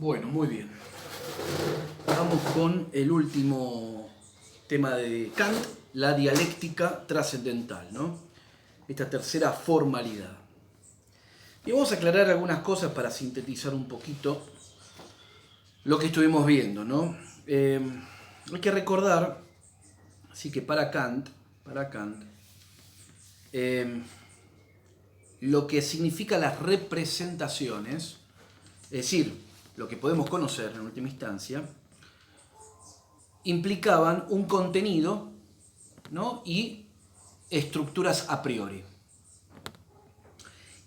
Bueno, muy bien. Vamos con el último tema de Kant, la dialéctica trascendental, ¿no? Esta tercera formalidad. Y vamos a aclarar algunas cosas para sintetizar un poquito lo que estuvimos viendo, ¿no? Hay que recordar, así que para Kant, lo que significa las representaciones, es decir, lo que podemos conocer en última instancia, implicaban un contenido, ¿no? Y estructuras a priori.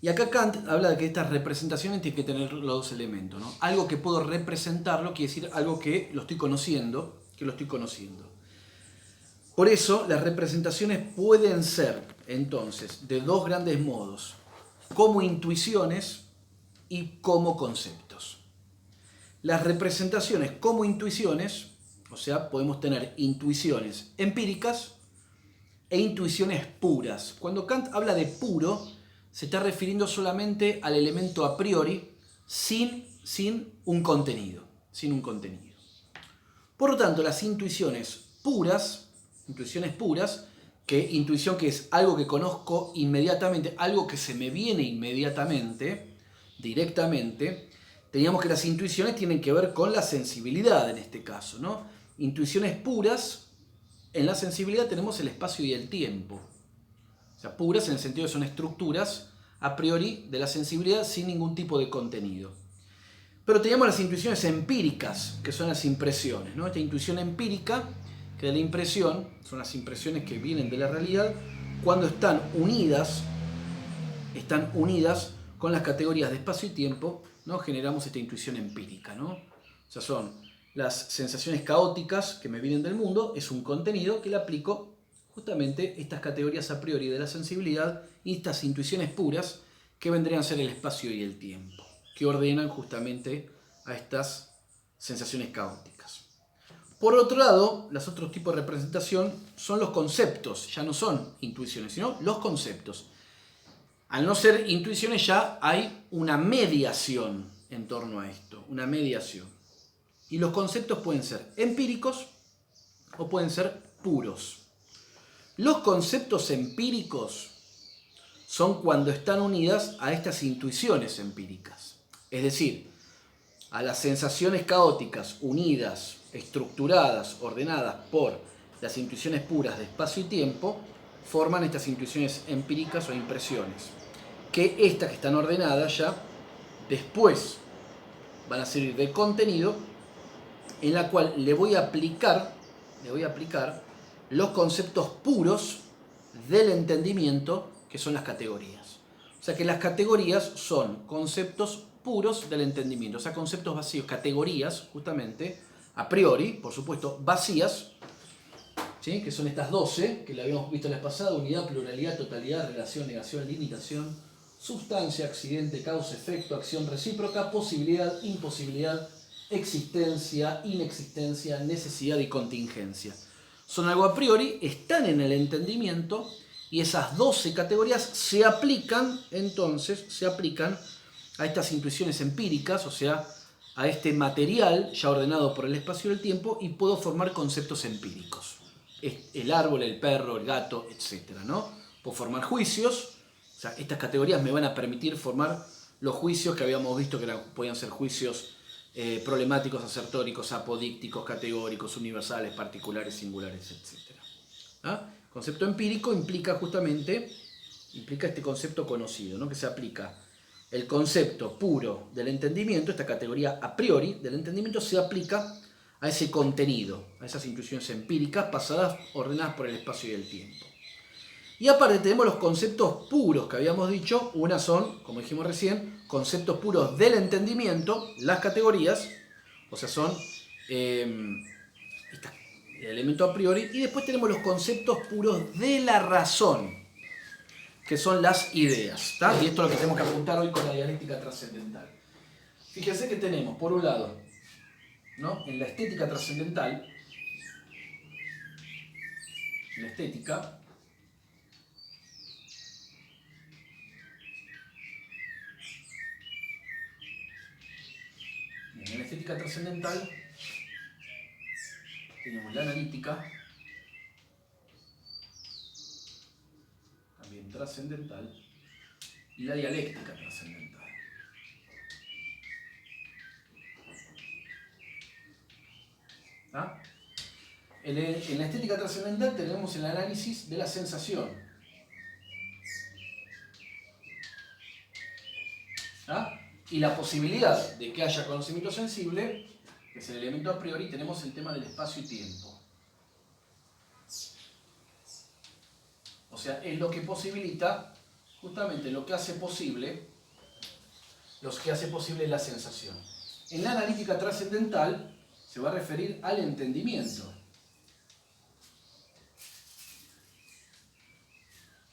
Y acá Kant habla de que estas representaciones tienen que tener los dos elementos, ¿no? Algo que puedo representarlo quiere decir algo que lo estoy conociendo, Por eso las representaciones pueden ser, entonces, de dos grandes modos, como intuiciones y como conceptos. Las representaciones como intuiciones, o sea, podemos tener intuiciones empíricas e intuiciones puras. Cuando Kant habla de puro, se está refiriendo solamente al elemento a priori sin un contenido. Por lo tanto, las intuiciones puras, intuición que es algo que conozco inmediatamente, algo que se me viene inmediatamente, directamente, teníamos que las intuiciones tienen que ver con la sensibilidad en este caso, ¿no? Intuiciones puras, en la sensibilidad tenemos el espacio y el tiempo. O sea, puras en el sentido de que son estructuras a priori de la sensibilidad sin ningún tipo de contenido. Pero teníamos las intuiciones empíricas, que son las impresiones, ¿no? Esta intuición empírica, que de la impresión, son las impresiones que vienen de la realidad, cuando están unidas con las categorías de espacio y tiempo, ¿no? Generamos esta intuición empírica, ¿no? O sea, son las sensaciones caóticas que me vienen del mundo, es un contenido que le aplico justamente estas categorías a priori de la sensibilidad y estas intuiciones puras que vendrían a ser el espacio y el tiempo, que ordenan justamente a estas sensaciones caóticas. Por otro lado, los otros tipos de representación son los conceptos, ya no son intuiciones, sino los conceptos. Al no ser intuiciones ya hay una mediación en torno a esto, una mediación. Y los conceptos pueden ser empíricos o pueden ser puros. Los conceptos empíricos son cuando están unidas a estas intuiciones empíricas. Es decir, a las sensaciones caóticas unidas, estructuradas, ordenadas por las intuiciones puras de espacio y tiempo, forman estas intuiciones empíricas o impresiones. Que estas que están ordenadas ya después van a servir de contenido en la cual le voy a aplicar los conceptos puros del entendimiento, que son las categorías. O sea que las categorías son conceptos puros del entendimiento, o sea, conceptos vacíos, categorías, justamente, a priori, por supuesto, vacías, ¿sí? Que son estas 12, que la habíamos visto la vez pasada: unidad, pluralidad, totalidad, relación, negación, limitación, sustancia, accidente, causa, efecto, acción recíproca, posibilidad, imposibilidad, existencia, inexistencia, necesidad y contingencia. Son algo a priori, están en el entendimiento, y esas 12 categorías se aplican a estas intuiciones empíricas, o sea, a este material ya ordenado por el espacio y el tiempo, y puedo formar conceptos empíricos. El árbol, el perro, el gato, etc., ¿no? Puedo formar juicios. O sea, estas categorías me van a permitir formar los juicios que habíamos visto que podían ser juicios problemáticos, asertóricos, apodícticos, categóricos, universales, particulares, singulares, etc. ¿Ah? Concepto empírico implica este concepto conocido, ¿no? Que se aplica el concepto puro del entendimiento, esta categoría a priori del entendimiento, se aplica a ese contenido, a esas intuiciones empíricas pasadas, ordenadas por el espacio y el tiempo. Y aparte tenemos los conceptos puros que habíamos dicho. Una son, como dijimos recién, conceptos puros del entendimiento, las categorías, o sea, son el elemento a priori. Y después tenemos los conceptos puros de la razón, que son las ideas, ¿tá? Y esto es lo que tenemos que apuntar hoy con la dialéctica trascendental. Fíjense que tenemos, por un lado, ¿no? En la estética trascendental, en la estética trascendental tenemos la analítica, también trascendental, y la dialéctica trascendental. ¿Ah? En la estética trascendental tenemos el análisis de la sensación. ¿Ah? Y la posibilidad de que haya conocimiento sensible, que es el elemento a priori, tenemos el tema del espacio y tiempo. O sea, es lo que posibilita, justamente lo que hace posible la sensación. En la analítica trascendental se va a referir al entendimiento.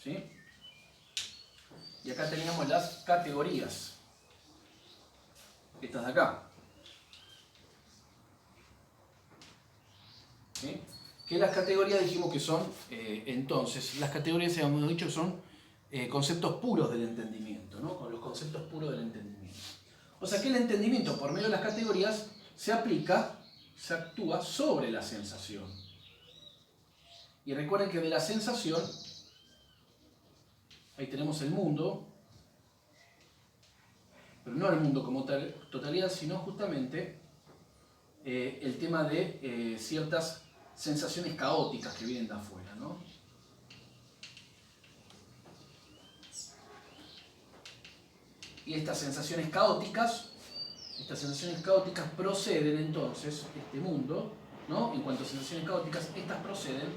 ¿Sí? Y acá teníamos las categorías. Estas de acá. ¿Sí? Que las categorías dijimos que son, entonces, las categorías hemos dicho son conceptos puros del entendimiento, ¿no? Con los conceptos puros del entendimiento. O sea que el entendimiento por medio de las categorías se aplica, se actúa sobre la sensación. Y recuerden que de la sensación, ahí tenemos el mundo, pero no el mundo como totalidad, sino justamente el tema de ciertas sensaciones caóticas que vienen de afuera, ¿no? Y estas sensaciones caóticas proceden entonces, este mundo, ¿no? En cuanto a sensaciones caóticas, estas proceden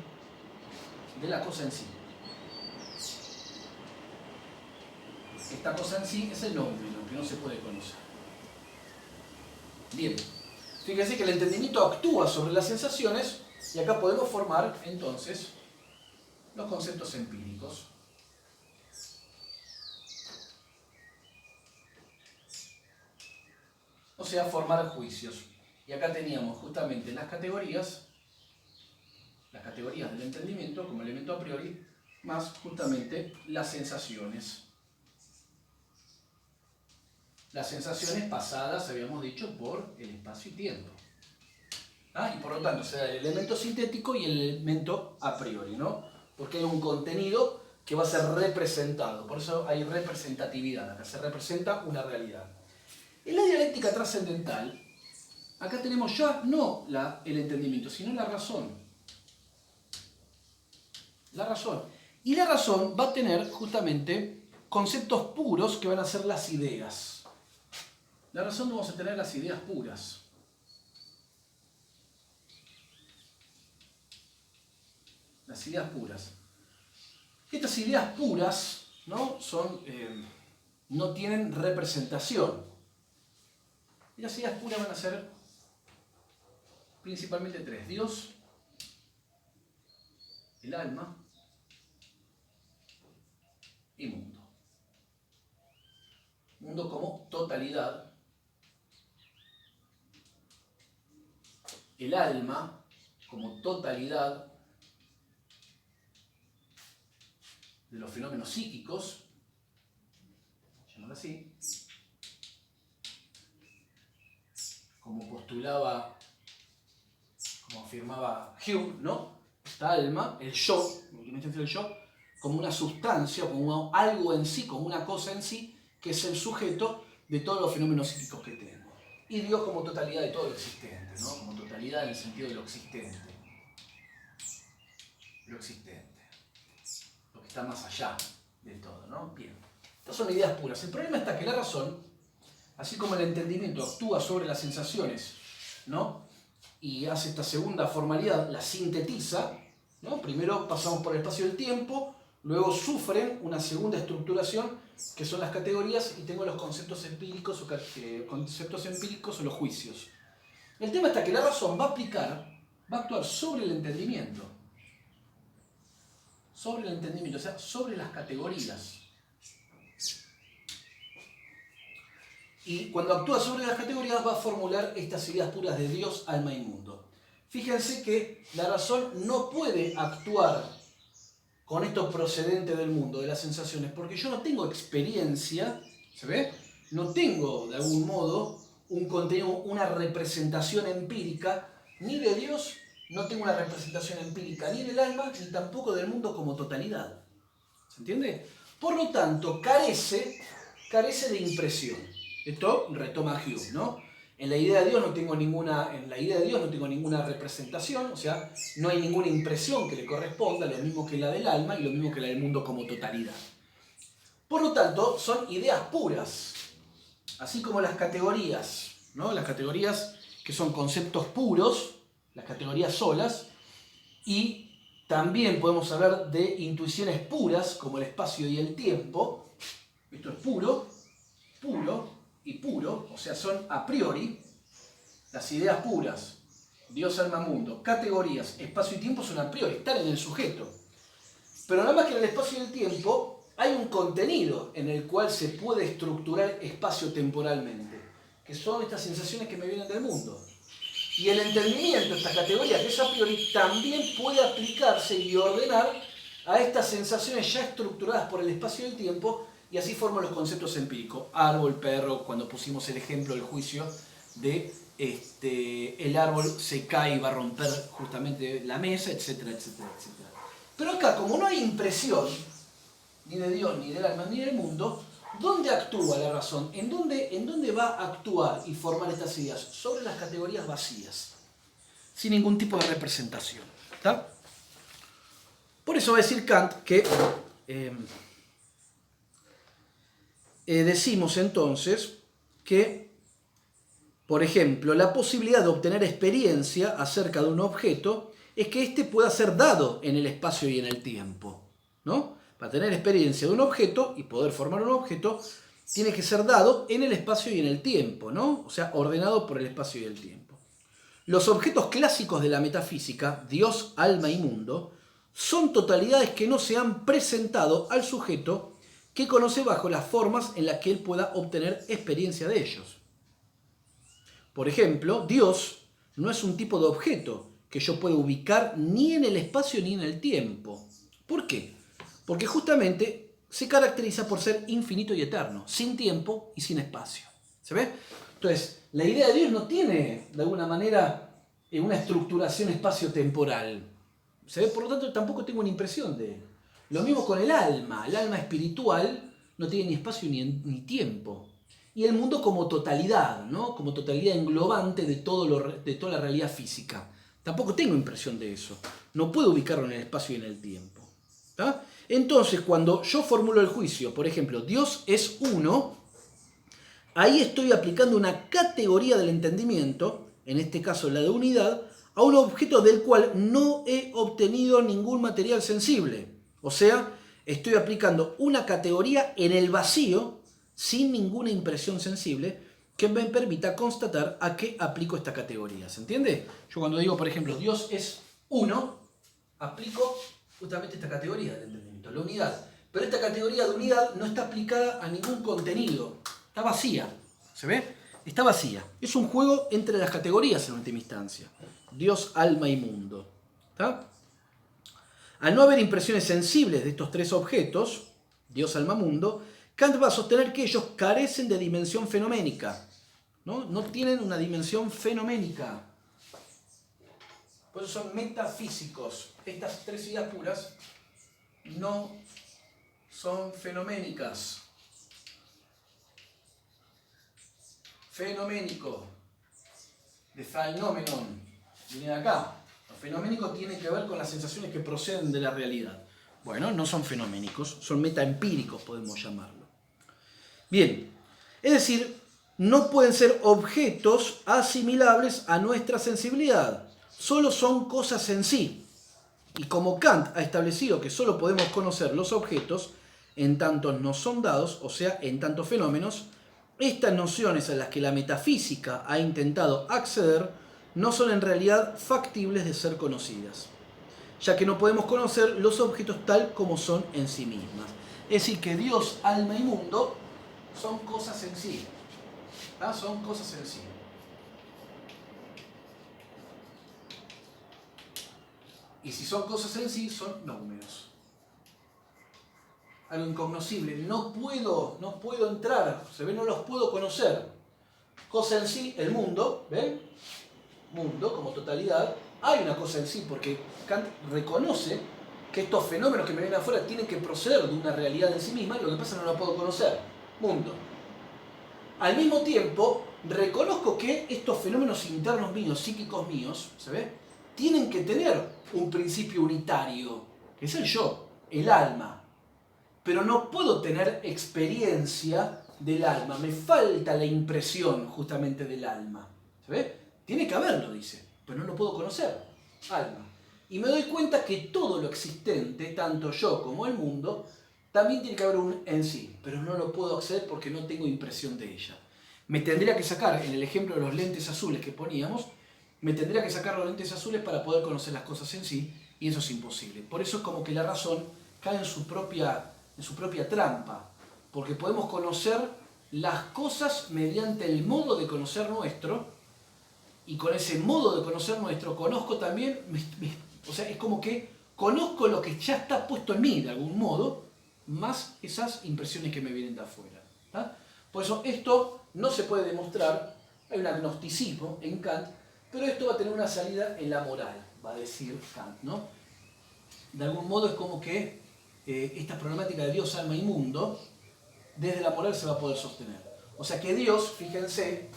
de la cosa en sí. Esta cosa en sí es el nombre, lo que no se puede conocer. Bien, fíjense que el entendimiento actúa sobre las sensaciones y acá podemos formar entonces los conceptos empíricos. O sea, formar juicios. Y acá teníamos justamente las categorías del entendimiento como elemento a priori, más justamente las sensaciones. Las sensaciones pasadas, habíamos dicho, por el espacio y tiempo. ¿Ah? Y por lo tanto se da el elemento sintético y el elemento a priori, ¿no? Porque hay un contenido que va a ser representado, por eso hay representatividad, acá se representa una realidad. En la dialéctica trascendental, acá tenemos ya no el entendimiento, sino la razón. La razón. Y la razón va a tener justamente conceptos puros que van a ser las ideas. La razón vamos a tener las ideas puras. Las ideas puras. Estas ideas puras, ¿no? No tienen representación. Y las ideas puras van a ser principalmente tres: Dios, el alma y mundo. Mundo como totalidad. El alma como totalidad de los fenómenos psíquicos, llamarlo así, como postulaba, como afirmaba Hume, ¿no? Esta alma, el yo, en última instancia el yo, como una sustancia, como algo en sí, como una cosa en sí, que es el sujeto de todos los fenómenos psíquicos que tenemos. Y Dios como totalidad de todo lo existente, ¿no? Como totalidad en el sentido de lo existente. Lo existente. Lo que está más allá de todo, ¿no? Bien. Estas son ideas puras. El problema está que la razón, así como el entendimiento actúa sobre las sensaciones, ¿no? Y hace esta segunda formalidad, la sintetiza, ¿no? Primero pasamos por el espacio y el tiempo, luego sufren una segunda estructuración, que son las categorías, y tengo los conceptos empíricos o los juicios. El tema está que la razón va a actuar sobre el entendimiento. Sobre el entendimiento, o sea, sobre las categorías. Y cuando actúa sobre las categorías va a formular estas ideas puras de Dios, alma y mundo. Fíjense que la razón no puede actuar con esto procedente del mundo, de las sensaciones, porque yo no tengo experiencia, ¿se ve? No tengo, de algún modo, un contenido, una representación empírica, ni de Dios no tengo una representación empírica ni del alma, ni tampoco del mundo como totalidad. ¿Se entiende? Por lo tanto, carece de impresión. Esto retoma Hume, ¿no? En la idea de Dios no tengo ninguna representación, o sea, no hay ninguna impresión que le corresponda, lo mismo que la del alma y lo mismo que la del mundo como totalidad. Por lo tanto, son ideas puras, así como las categorías, ¿no? Las categorías que son conceptos puros, las categorías solas, y también podemos hablar de intuiciones puras, como el espacio y el tiempo. Esto es puro, puro y puro, o sea, son a priori. Las ideas puras, Dios, alma, mundo, categorías, espacio y tiempo son a priori, están en el sujeto. Pero nada más que en el espacio y el tiempo hay un contenido en el cual se puede estructurar espacio-temporalmente, que son estas sensaciones que me vienen del mundo. Y el entendimiento de esta categoría, que es a priori, también puede aplicarse y ordenar a estas sensaciones ya estructuradas por el espacio y el tiempo, y así forman los conceptos empíricos. Árbol, perro, cuando pusimos el ejemplo del juicio de el árbol se cae y va a romper justamente la mesa, etcétera, etcétera, etcétera. Pero acá, como no hay impresión, ni de Dios, ni del alma, ni del mundo, ¿dónde actúa la razón? ¿En dónde va a actuar y formar estas ideas? Sobre las categorías vacías, sin ningún tipo de representación. ¿Está? Por eso va a decir Kant que decimos entonces que, por ejemplo, la posibilidad de obtener experiencia acerca de un objeto es que éste pueda ser dado en el espacio y en el tiempo, ¿no? Para tener experiencia de un objeto y poder formar un objeto, tiene que ser dado en el espacio y en el tiempo, ¿no? O sea, ordenado por el espacio y el tiempo. Los objetos clásicos de la metafísica, Dios, alma y mundo, son totalidades que no se han presentado al sujeto que conoce bajo las formas en las que él pueda obtener experiencia de ellos. Por ejemplo, Dios no es un tipo de objeto que yo pueda ubicar ni en el espacio ni en el tiempo. ¿Por qué? Porque justamente se caracteriza por ser infinito y eterno, sin tiempo y sin espacio. ¿Se ve? Entonces, la idea de Dios no tiene, de alguna manera, una estructuración espacio-temporal. ¿Se ve? Por lo tanto, tampoco tengo una impresión de él. Lo mismo con el alma. El alma espiritual no tiene ni espacio ni tiempo. Y el mundo como totalidad, ¿no? Como totalidad englobante de toda la realidad física. Tampoco tengo impresión de eso. No puedo ubicarlo en el espacio y en el tiempo. ¿Tá? Entonces, cuando yo formulo el juicio, por ejemplo, Dios es uno, ahí estoy aplicando una categoría del entendimiento, en este caso la de unidad, a un objeto del cual no he obtenido ningún material sensible. O sea, estoy aplicando una categoría en el vacío, sin ninguna impresión sensible, que me permita constatar a qué aplico esta categoría. ¿Se entiende? Yo cuando digo, por ejemplo, Dios es uno, aplico justamente esta categoría del entendimiento, la unidad. Pero esta categoría de unidad no está aplicada a ningún contenido. Está vacía. ¿Se ve? Está vacía. Es un juego entre las categorías en última instancia. Dios, alma y mundo. ¿Está? Al no haber impresiones sensibles de estos tres objetos, Dios, alma, mundo, Kant va a sostener que ellos carecen de dimensión fenoménica. No tienen una dimensión fenoménica. Por eso son metafísicos. Estas tres ideas puras no son fenoménicas. Fenoménico, de phenomenon, viene de acá. Lo fenoménico tiene que ver con las sensaciones que proceden de la realidad. Bueno, no son fenoménicos, son metaempíricos, podemos llamarlo. Bien, es decir, no pueden ser objetos asimilables a nuestra sensibilidad, solo son cosas en sí. Y como Kant ha establecido que solo podemos conocer los objetos en tanto nos son dados, o sea, en tanto fenómenos, estas nociones a las que la metafísica ha intentado acceder no son en realidad factibles de ser conocidas, ya que no podemos conocer los objetos tal como son en sí mismas. Es decir, que Dios, alma y mundo son cosas en sí. ¿Ah? Son cosas en sí. Y si son cosas en sí, son números. Algo incognoscible. No puedo entrar, se ve, no los puedo conocer. cosa en sí, el mundo, ¿ven? Mundo como totalidad. Hay una cosa en sí, porque Kant reconoce que estos fenómenos que me vienen afuera tienen que proceder de una realidad en sí misma, lo que pasa es que no la puedo conocer. Mundo. Al mismo tiempo, reconozco que estos fenómenos internos míos, psíquicos míos, ¿se ve? Tienen que tener un principio unitario, que es el yo, el alma. Pero no puedo tener experiencia del alma, me falta la impresión justamente del alma. ¿Se ve? Tiene que haberlo, dice, pero no lo puedo conocer, alma. Y me doy cuenta que todo lo existente, tanto yo como el mundo, también tiene que haber un en sí, pero no lo puedo acceder porque no tengo impresión de ella. Me tendría que sacar, en el ejemplo de los lentes azules que poníamos, me tendría que sacar los lentes azules para poder conocer las cosas en sí, y eso es imposible. Por eso es como que la razón cae en su propia trampa, porque podemos conocer las cosas mediante el modo de conocer nuestro, y con ese modo de conocer nuestro conozco también, o sea, es como que conozco lo que ya está puesto en mí de algún modo, más esas impresiones que me vienen de afuera. ¿Tá? Por eso esto no se puede demostrar, hay un agnosticismo en Kant, pero esto va a tener una salida en la moral, va a decir Kant, ¿no? De algún modo es como que esta problemática de Dios, alma y mundo, desde la moral se va a poder sostener. O sea que Dios, fíjense,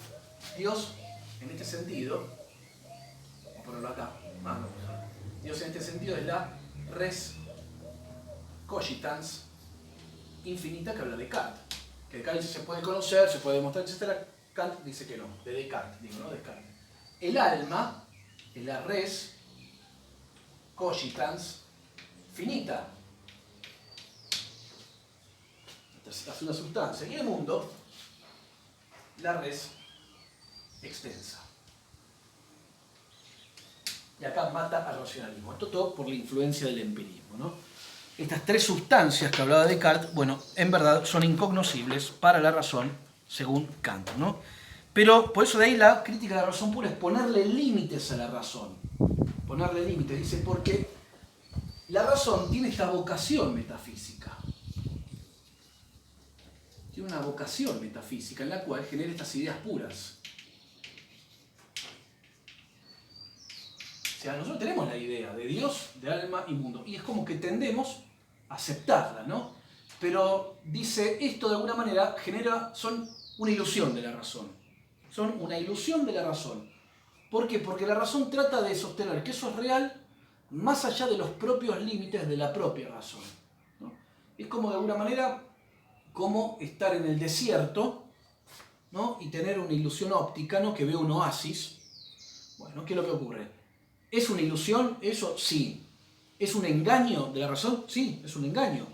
Dios en este sentido, vamos a ponerlo acá, Dios en este sentido es la res cogitans infinita que habla de Kant. Que Kant dice se puede conocer, se puede demostrar, etc. Kant dice que no, de Descartes, digo, ¿no? Descartes. El alma es la res cogitans finita. Es una sustancia. Y el mundo, la res extensa. Y acá mata al racionalismo. Esto todo por la influencia del empirismo, ¿no? Estas tres sustancias que hablaba Descartes, bueno, en verdad son incognoscibles para la razón, según Kant, ¿no? Pero por eso de ahí la crítica de la razón pura es ponerle límites a la razón. Ponerle límites, dice, porque la razón tiene esta vocación metafísica. Tiene una vocación metafísica en la cual genera estas ideas puras. O sea, nosotros tenemos la idea de Dios, de alma y mundo, y es como que tendemos a aceptarla, ¿no? Pero dice, esto de alguna manera son una ilusión de la razón. Son una ilusión de la razón. ¿Por qué? Porque la razón trata de sostener que eso es real más allá de los propios límites de la propia razón, ¿no? Es como de alguna manera, como estar en el desierto, ¿no? Y tener una ilusión óptica, ¿no? Que ve un oasis. Bueno, ¿qué es lo que ocurre? ¿Es una ilusión eso? Sí. ¿Es un engaño de la razón? Sí, es un engaño.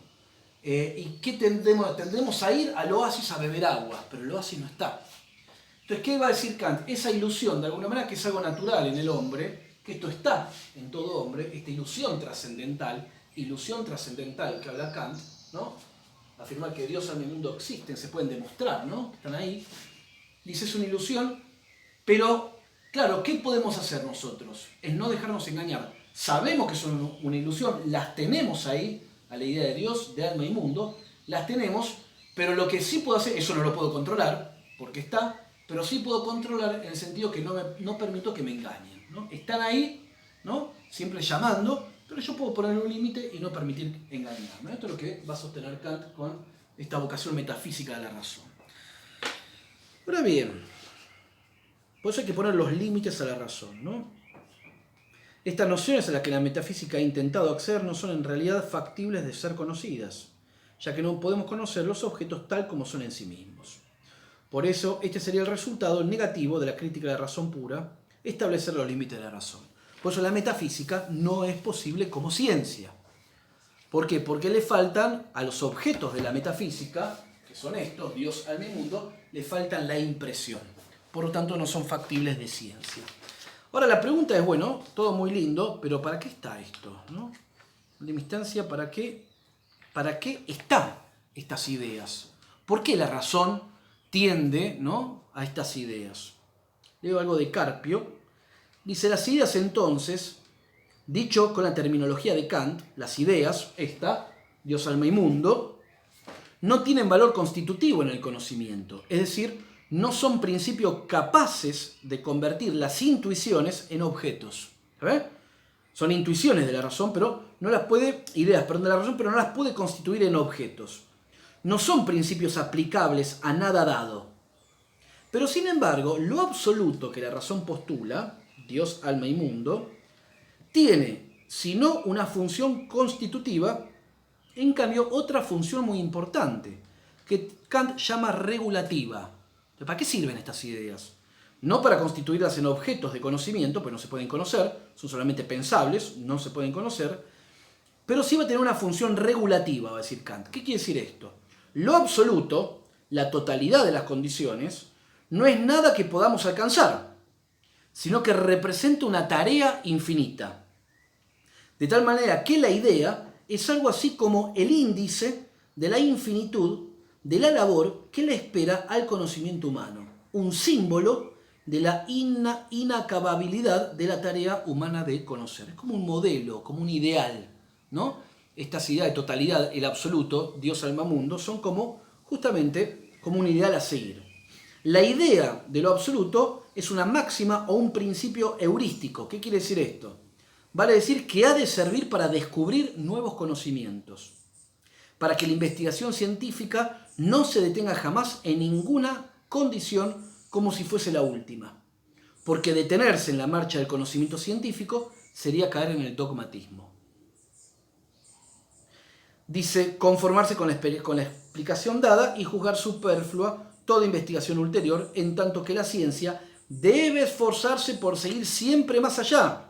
¿Y qué tendremos a ir al oasis a beber agua? Pero el oasis no está. Entonces, ¿qué va a decir Kant? Esa ilusión, de alguna manera, que es algo natural en el hombre, que esto está en todo hombre, esta ilusión trascendental que habla Kant, ¿no? Afirmar que Dios, alma y mundo existen, se pueden demostrar, ¿no? Están ahí. Dice, es una ilusión, pero, claro, ¿qué podemos hacer nosotros? Es no dejarnos engañar. Sabemos que son una ilusión, las tenemos ahí, a la idea de Dios, de alma y mundo, las tenemos, pero lo que sí puedo hacer, eso no lo puedo controlar, porque está, pero sí puedo controlar en el sentido que no permito que me engañen, ¿no? Están ahí, ¿no? Siempre llamando, pero yo puedo poner un límite y no permitir engañar, ¿no? Esto es lo que va a sostener Kant con esta vocación metafísica de la razón. Ahora bien, por eso hay que poner los límites a la razón, ¿no? Estas nociones a las que la metafísica ha intentado acceder no son en realidad factibles de ser conocidas, ya que no podemos conocer los objetos tal como son en sí mismos. Por eso, este sería el resultado negativo de la crítica de la razón pura, establecer los límites de la razón. Por eso la metafísica no es posible como ciencia. ¿Por qué? Porque le faltan a los objetos de la metafísica, que son estos, Dios, alma y mundo, le faltan la impresión. Por lo tanto, no son factibles de ciencia. Ahora la pregunta es, bueno, todo muy lindo, pero ¿para qué está esto? ¿No? En última instancia, ¿para qué están estas ideas? ¿Por qué la razón tiende, ¿no?, a estas ideas? Leo algo de Carpio. Dice, las ideas entonces, dicho con la terminología de Kant, las ideas, Dios, alma y mundo, no tienen valor constitutivo en el conocimiento, es decir, no son principios capaces de convertir las intuiciones en objetos. ¿Sabes? Son intuiciones de la razón, pero no las puede, ideas, perdón, de la razón, pero no las puede constituir en objetos. No son principios aplicables a nada dado. Pero sin embargo, lo absoluto que la razón postula, Dios, alma y mundo, tiene, si no una función constitutiva, en cambio otra función muy importante, que Kant llama regulativa. ¿Para qué sirven estas ideas? No para constituirlas en objetos de conocimiento, pues no se pueden conocer, son solamente pensables, no se pueden conocer, pero sí va a tener una función regulativa, va a decir Kant. ¿Qué quiere decir esto? Lo absoluto, la totalidad de las condiciones, no es nada que podamos alcanzar, sino que representa una tarea infinita. De tal manera que la idea es algo así como el índice de la infinitud de la labor que le espera al conocimiento humano. Un símbolo de la inacababilidad de la tarea humana de conocer. Es como un modelo, como un ideal, ¿no? Estas ideas de totalidad, el absoluto, Dios, alma, mundo, son como, justamente, como un ideal a seguir. La idea de lo absoluto es una máxima o un principio heurístico. ¿Qué quiere decir esto? Vale decir que ha de servir para descubrir nuevos conocimientos, para que la investigación científica no se detenga jamás en ninguna condición como si fuese la última, porque detenerse en la marcha del conocimiento científico sería caer en el dogmatismo. Dice, conformarse con la explicación dada y juzgar superflua toda investigación ulterior, en tanto que la ciencia debe esforzarse por seguir siempre más allá,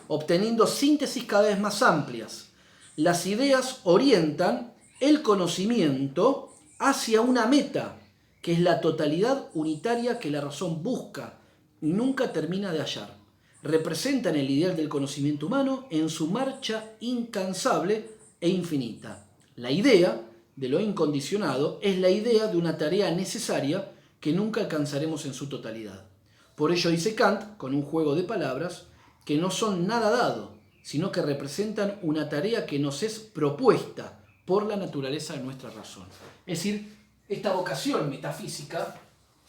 obteniendo síntesis cada vez más amplias. Las ideas orientan el conocimiento hacia una meta, que es la totalidad unitaria que la razón busca y nunca termina de hallar. Representan el ideal del conocimiento humano en su marcha incansable e infinita. La idea de lo incondicionado es la idea de una tarea necesaria que nunca alcanzaremos en su totalidad. Por ello dice Kant, con un juego de palabras, que no son nada dado, sino que representan una tarea que nos es propuesta por la naturaleza de nuestra razón. Es decir, esta vocación metafísica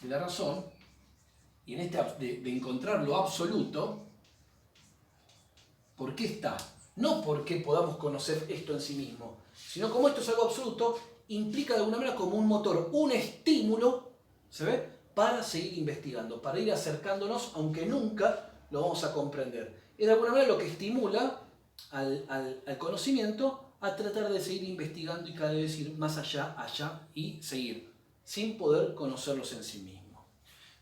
de la razón, y en de encontrar lo absoluto, ¿por qué está? No porque podamos conocer esto en sí mismo, sino como esto es algo absoluto, implica de alguna manera como un motor, un estímulo, ¿se ve?, para seguir investigando, para ir acercándonos, aunque nunca lo vamos a comprender. Es de alguna manera lo que estimula al conocimiento a tratar de seguir investigando y cada vez ir más allá y seguir, sin poder conocerlos en sí mismo.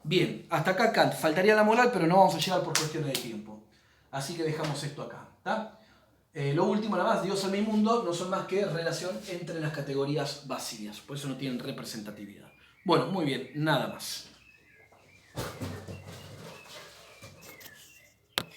Bien, hasta acá Kant. Faltaría la moral, pero no vamos a llegar por cuestiones de tiempo. Así que dejamos esto acá, ¿tá? Lo último, nada más, Dios, alma y mundo no son más que relación entre las categorías vacías, por eso no tienen representatividad. Bueno, muy bien, nada más.